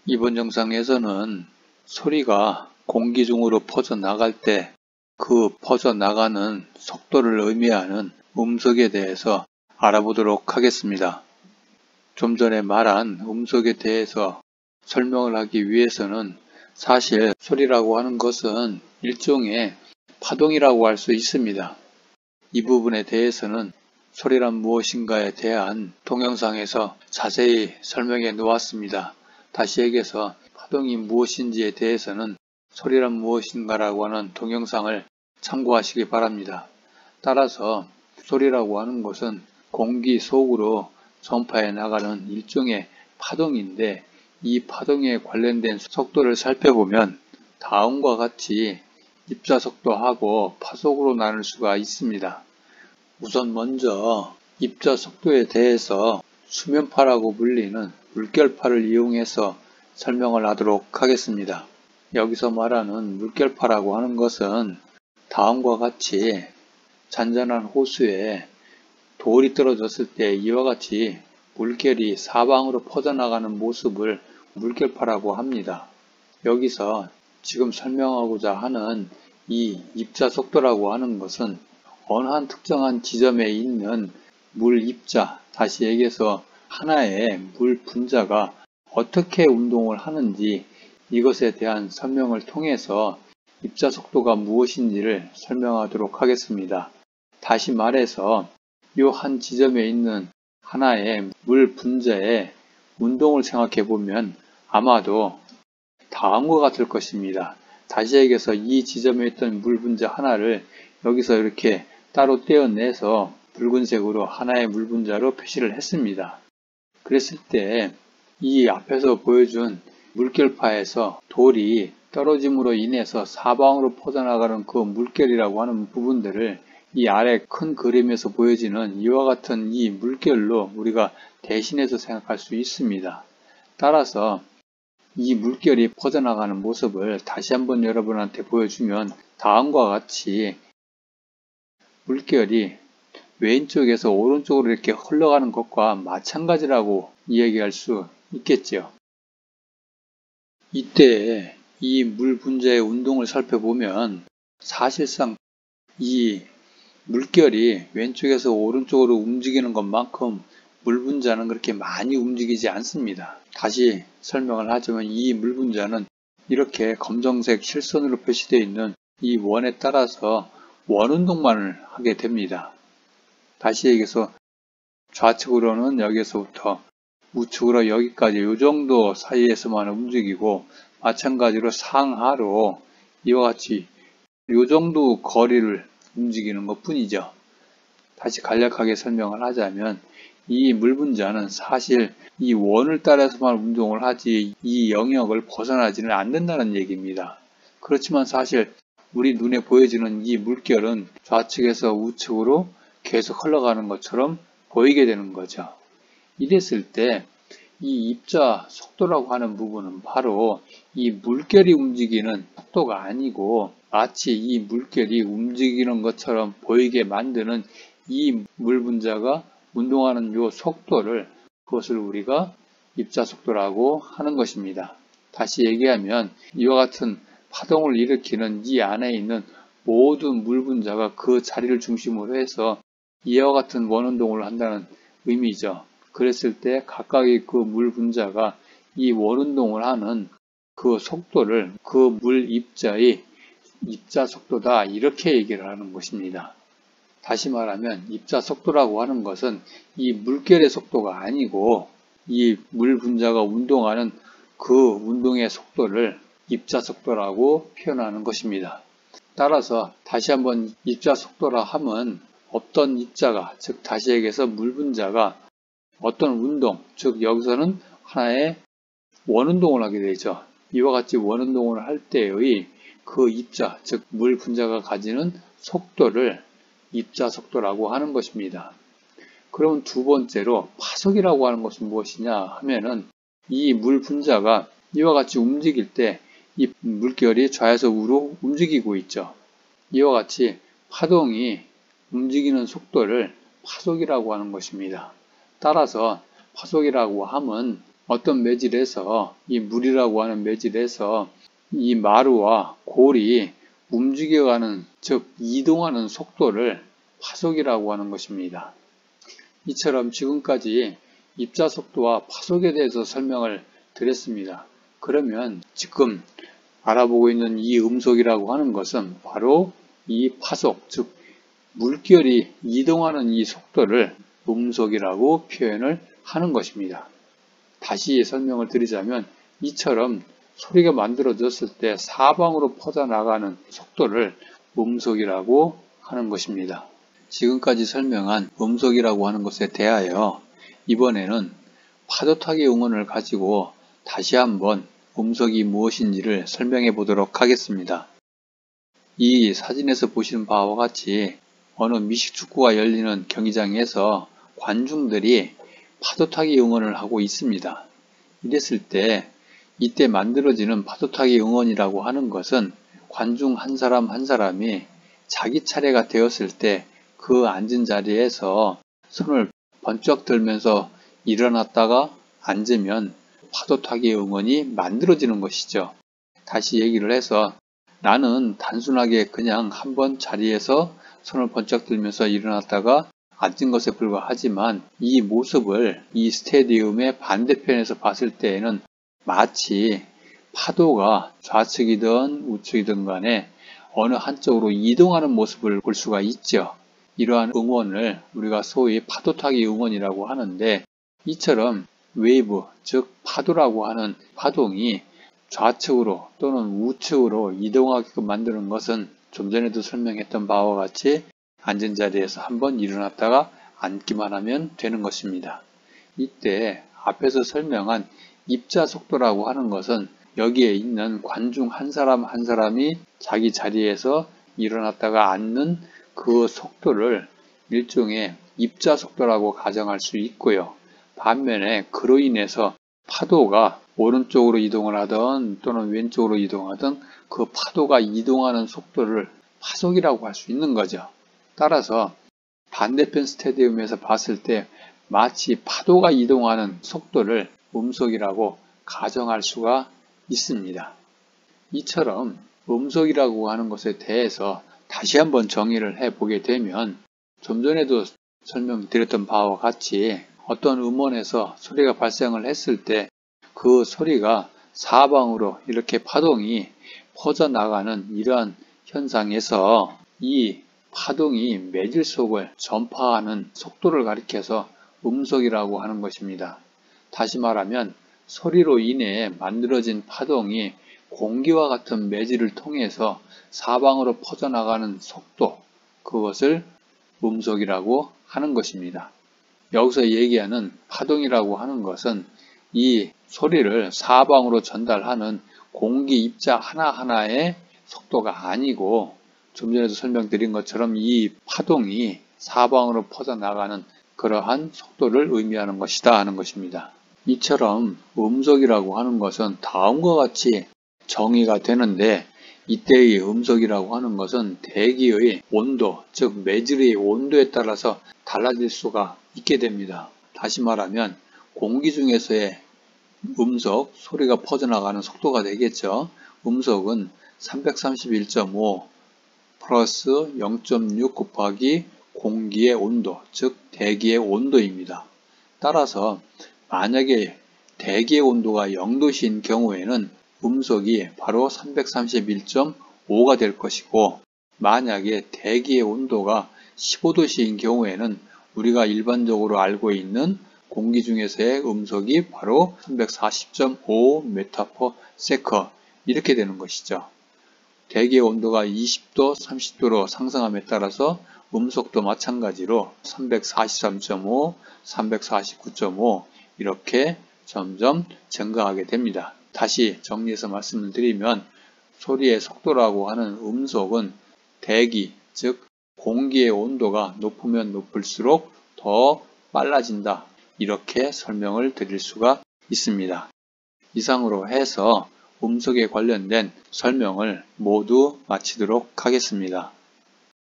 이번 영상에서는 소리가 공기 중으로 퍼져나갈 때 그 퍼져나가는 속도를 의미하는 음속에 대해서 알아보도록 하겠습니다. 좀 전에 말한 음속에 대해서 설명을 하기 위해서는 사실 소리라고 하는 것은 일종의 파동이라고 할 수 있습니다. 이 부분에 대해서는 소리란 무엇인가에 대한 동영상에서 자세히 설명해 놓았습니다. 다시 얘기해서 파동이 무엇인지에 대해서는 소리란 무엇인가라고 하는 동영상을 참고하시기 바랍니다. 따라서 소리라고 하는 것은 공기 속으로 전파해 나가는 일종의 파동인데, 이 파동에 관련된 속도를 살펴보면 다음과 같이 입자속도하고 파속으로 나눌 수가 있습니다. 우선 먼저 입자속도에 대해서 수면파라고 불리는 물결파를 이용해서 설명을 하도록 하겠습니다. 여기서 말하는 물결파라고 하는 것은 다음과 같이 잔잔한 호수에 돌이 떨어졌을 때 이와 같이 물결이 사방으로 퍼져나가는 모습을 물결파라고 합니다. 여기서 지금 설명하고자 하는 이 입자속도라고 하는 것은 어느 한 특정한 지점에 있는 물 입자, 다시 얘기해서 하나의 물 분자가 어떻게 운동을 하는지 이것에 대한 설명을 통해서 입자속도가 무엇인지를 설명하도록 하겠습니다. 다시 말해서 이 한 지점에 있는 하나의 물 분자의 운동을 생각해 보면 아마도 다음과 같을 것입니다. 다시 얘기해서 이 지점에 있던 물 분자 하나를 여기서 이렇게 따로 떼어내서 붉은색으로 하나의 물 분자로 표시를 했습니다. 그랬을 때 이 앞에서 보여준 물결파에서 돌이 떨어짐으로 인해서 사방으로 퍼져나가는 그 물결이라고 하는 부분들을 이 아래 큰 그림에서 보여지는 이와 같은 이 물결로 우리가 대신해서 생각할 수 있습니다. 따라서 이 물결이 퍼져나가는 모습을 다시 한번 여러분한테 보여주면 다음과 같이 물결이 왼쪽에서 오른쪽으로 이렇게 흘러가는 것과 마찬가지라고 이야기할 수 있겠죠. 이때 이 물 분자의 운동을 살펴보면 사실상 이 물결이 왼쪽에서 오른쪽으로 움직이는 것만큼 물 분자는 그렇게 많이 움직이지 않습니다. 다시 설명을 하자면 이 물 분자는 이렇게 검정색 실선으로 표시되어 있는 이 원에 따라서 원운동만을 하게 됩니다. 다시 얘기해서 좌측으로는 여기서부터 우측으로 여기까지 이 정도 사이에서만 움직이고, 마찬가지로 상하로 이와 같이 이 정도 거리를 움직이는 것 뿐이죠. 다시 간략하게 설명을 하자면 이 물 분자는 사실 이 원을 따라서만 운동을 하지 이 영역을 벗어나지는 않는다는 얘기입니다. 그렇지만 사실 우리 눈에 보여지는 이 물결은 좌측에서 우측으로 계속 흘러가는 것처럼 보이게 되는 거죠. 이랬을 때 이 입자 속도라고 하는 부분은 바로 이 물결이 움직이는 속도가 아니고 마치 이 물결이 움직이는 것처럼 보이게 만드는 이 물 분자가 운동하는 이 속도를, 그것을 우리가 입자 속도라고 하는 것입니다. 다시 얘기하면 이와 같은 파동을 일으키는 이 안에 있는 모든 물 분자가 그 자리를 중심으로 해서 이와 같은 원운동을 한다는 의미죠. 그랬을 때 각각의 그 물 분자가 이 원운동을 하는 그 속도를 그 물 입자의 입자 속도다, 이렇게 얘기를 하는 것입니다. 다시 말하면 입자 속도라고 하는 것은 이 물결의 속도가 아니고 이 물 분자가 운동하는 그 운동의 속도를 입자 속도라고 표현하는 것입니다. 따라서 다시 한번 입자 속도라 하면 어떤 입자가, 즉 다시 얘기해서 물 분자가 어떤 운동, 즉 여기서는 하나의 원운동을 하게 되죠. 이와 같이 원운동을 할 때의 그 입자, 즉 물 분자가 가지는 속도를 입자 속도라고 하는 것입니다. 그럼 두 번째로 파속이라고 하는 것은 무엇이냐 하면은 이 물 분자가 이와 같이 움직일 때 이 물결이 좌에서 우로 움직이고 있죠. 이와 같이 파동이 움직이는 속도를 파속이라고 하는 것입니다. 따라서 파속이라고 하면 어떤 매질에서 이 물이라고 하는 매질에서 이 마루와 골이 움직여가는, 즉 이동하는 속도를 파속이라고 하는 것입니다. 이처럼 지금까지 입자 속도와 파속에 대해서 설명을 드렸습니다. 그러면 지금 알아보고 있는 이 음속이라고 하는 것은 바로 이 파속, 즉 물결이 이동하는 이 속도를 음속이라고 표현을 하는 것입니다. 다시 설명을 드리자면 이처럼 소리가 만들어졌을 때 사방으로 퍼져나가는 속도를 음속이라고 하는 것입니다. 지금까지 설명한 음속이라고 하는 것에 대하여 이번에는 파도타기 응원을 가지고 다시 한번 음속이 무엇인지를 설명해 보도록 하겠습니다. 이 사진에서 보시는 바와 같이 어느 미식축구가 열리는 경기장에서 관중들이 파도타기 응원을 하고 있습니다. 이랬을 때 이때 만들어지는 파도타기 응원이라고 하는 것은 관중 한 사람 한 사람이 자기 차례가 되었을 때 그 앉은 자리에서 손을 번쩍 들면서 일어났다가 앉으면 파도타기 응원이 만들어지는 것이죠. 다시 얘기를 해서 나는 단순하게 그냥 한번 자리에서 손을 번쩍 들면서 일어났다가 앉은 것에 불과하지만 이 모습을 이 스테디움의 반대편에서 봤을 때에는 마치 파도가 좌측이든 우측이든 간에 어느 한쪽으로 이동하는 모습을 볼 수가 있죠. 이러한 응원을 우리가 소위 파도타기 응원이라고 하는데, 이처럼 웨이브, 즉 파도라고 하는 파동이 좌측으로 또는 우측으로 이동하게끔 만드는 것은 좀 전에도 설명했던 바와 같이 앉은 자리에서 한번 일어났다가 앉기만 하면 되는 것입니다. 이때 앞에서 설명한 입자 속도라고 하는 것은 여기에 있는 관중 한 사람 한 사람이 자기 자리에서 일어났다가 앉는 그 속도를 일종의 입자 속도라고 가정할 수 있고요. 반면에 그로 인해서 파도가 오른쪽으로 이동을 하든 또는 왼쪽으로 이동하든 그 파도가 이동하는 속도를 파속이라고 할 수 있는 거죠. 따라서 반대편 스테디움에서 봤을 때 마치 파도가 이동하는 속도를 음속이라고 가정할 수가 있습니다. 이처럼 음속이라고 하는 것에 대해서 다시 한번 정의를 해보게 되면 좀 전에도 설명드렸던 바와 같이 어떤 음원에서 소리가 발생을 했을 때 그 소리가 사방으로 이렇게 파동이 퍼져나가는 이러한 현상에서 이 파동이 매질 속을 전파하는 속도를 가리켜서 음속이라고 하는 것입니다. 다시 말하면 소리로 인해 만들어진 파동이 공기와 같은 매질을 통해서 사방으로 퍼져나가는 속도, 그것을 음속이라고 하는 것입니다. 여기서 얘기하는 파동이라고 하는 것은 이 소리를 사방으로 전달하는 공기 입자 하나하나의 속도가 아니고, 좀 전에도 설명드린 것처럼 이 파동이 사방으로 퍼져나가는 그러한 속도를 의미하는 것이다 하는 것입니다. 이처럼 음속이라고 하는 것은 다음과 같이 정의가 되는데, 이때의 음속이라고 하는 것은 대기의 온도, 즉 매질의 온도에 따라서 달라질 수가 있게 됩니다. 다시 말하면 공기 중에서의 음속, 소리가 퍼져나가는 속도가 되겠죠. 음속은 331.5 플러스 0.6 곱하기 공기의 온도, 즉 대기의 온도입니다. 따라서 만약에 대기의 온도가 0도씨인 경우에는 음속이 바로 331.5가 될 것이고, 만약에 대기의 온도가 15도씨인 경우에는 우리가 일반적으로 알고 있는 공기 중에서의 음속이 바로 340.5 m/s 이렇게 되는 것이죠. 대기의 온도가 20도, 30도로 상승함에 따라서 음속도 마찬가지로 343.5, 349.5 이렇게 점점 증가하게 됩니다. 다시 정리해서 말씀을 드리면 소리의 속도라고 하는 음속은 대기, 즉 공기의 온도가 높으면 높을수록 더 빨라진다, 이렇게 설명을 드릴 수가 있습니다. 이상으로 해서 음속에 관련된 설명을 모두 마치도록 하겠습니다.